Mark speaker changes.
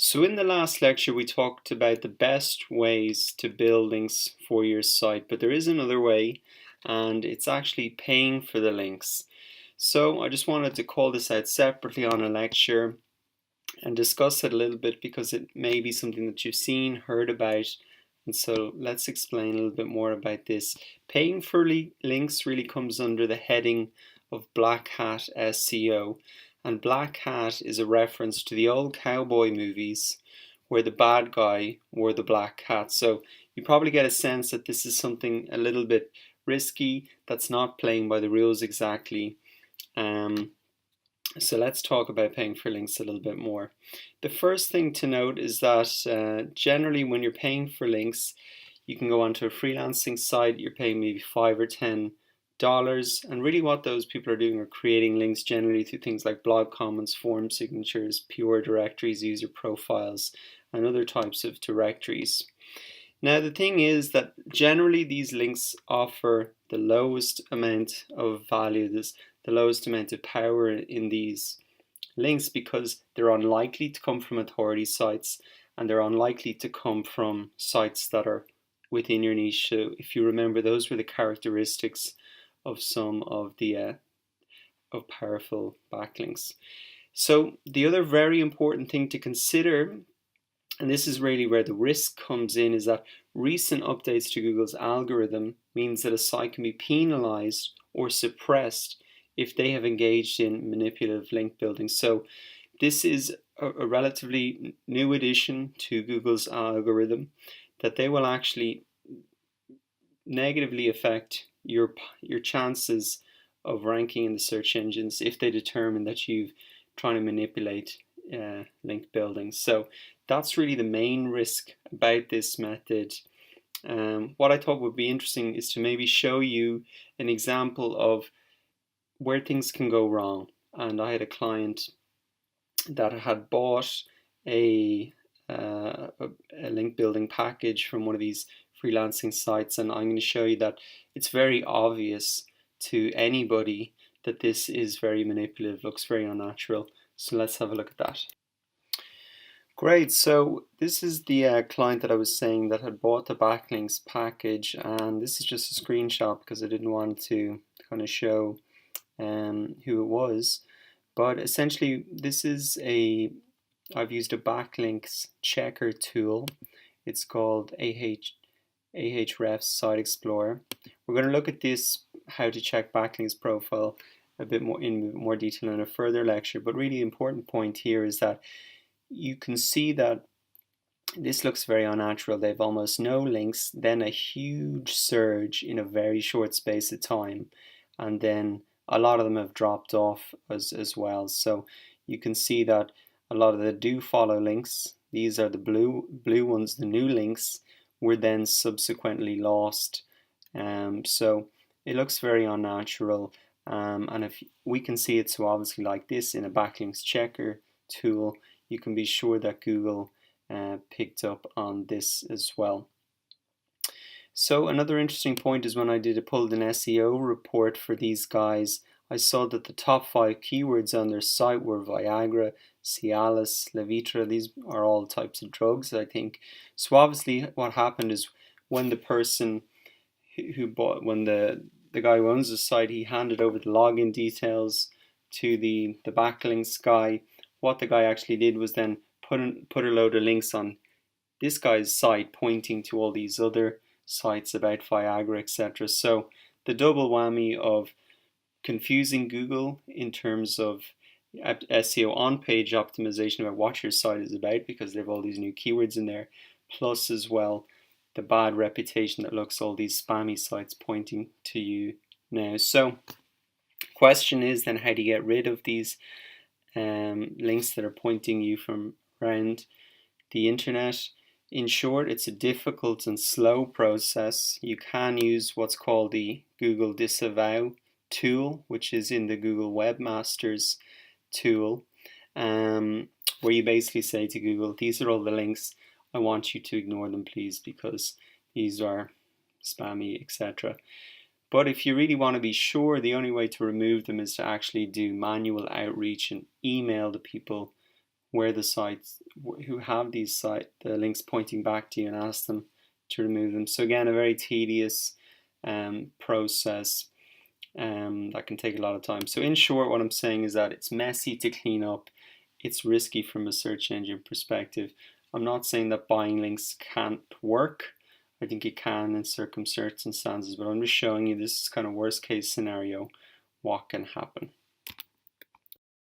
Speaker 1: So in the last lecture we talked about the best ways to build links for your site, but there is another way, and it's actually paying for the links. So I just wanted to call this out separately on a lecture and discuss it a little bit because it may be something that you've seen, heard about, and so let's explain a little bit more about this. Paying for links really comes under the heading of Black Hat SEO, and Black Hat is a reference to the old cowboy movies where the bad guy wore the black hat. So you probably get a sense that this is something a little bit risky, that's not playing by the rules exactly. So let's talk about paying for links a little bit more. The first thing to note is that generally when you're paying for links, you can go onto a freelancing site, you're paying maybe $5 or $10, and really what those people are doing are creating links generally through things like blog comments, form signatures, pure directories, user profiles, and other types of directories. Now the thing is that generally these links offer the lowest amount of value, the lowest amount of power in these links because they're unlikely to come from authority sites and they're unlikely to come from sites that are within your niche. So if you remember, those were the characteristics of some of the of powerful backlinks. So the other very important thing to consider, and this is really where the risk comes in, is that recent updates to Google's algorithm means that a site can be penalized or suppressed if they have engaged in manipulative link building. So this is a relatively new addition to Google's algorithm, that they will actually negatively affect your chances of ranking in the search engines if they determine that you've trying to manipulate link building. So that's really the main risk about this method. What I thought would be interesting is to maybe show you an example of where things can go wrong. And I had a client that had bought a link building package from one of these freelancing sites, and I'm going to show you that it's very obvious to anybody that this is very manipulative, looks very unnatural. So let's have a look at that. Great, so this is the client that I was saying that had bought the backlinks package, and this is just a screenshot because I didn't want to kind of show who it was. But essentially this is I've used a backlinks checker tool. It's called Ahrefs Site Explorer. We're going to look at this, how to check backlinks profile, a bit more in more detail in a further lecture. But really important point here is that you can see that this looks very unnatural. They have almost no links, then a huge surge in a very short space of time, and then a lot of them have dropped off as well. So you can see that a lot of the do follow links, these are the blue ones, the new links, were then subsequently lost. So it looks very unnatural, and if we can see it so obviously like this in a backlinks checker tool, you can be sure that Google picked up on this as well. So another interesting point is when I pulled an SEO report for these guys, I saw that the top 5 keywords on their site were Viagra, Cialis, Levitra. These are all types of drugs, I think. So obviously what happened is when the person who bought, when the guy who owns the site, he handed over the login details to the backlinks guy. What the guy actually did was then put a load of links on this guy's site pointing to all these other sites about Viagra, etc. So the double whammy of confusing Google in terms of SEO on-page optimization about what your site is about, because they have all these new keywords in there, plus as well the bad reputation that looks all these spammy sites pointing to you now. So question is then, how do you get rid of these links that are pointing you from around the internet? In short, it's a difficult and slow process. You can use what's called the Google Disavow tool, which is in the Google Webmasters tool, where you basically say to Google, these are all the links, I want you to ignore them please because these are spammy, etc. But if you really want to be sure, the only way to remove them is to actually do manual outreach and email the people where the sites who have the links pointing back to you and ask them to remove them. So again, a very tedious process that can take a lot of time. So in short, what I'm saying is that it's messy to clean up. It's risky from a search engine perspective. I'm not saying that buying links can't work. I think it can in circumstances, but I'm just showing you this is kind of worst case scenario, what can happen.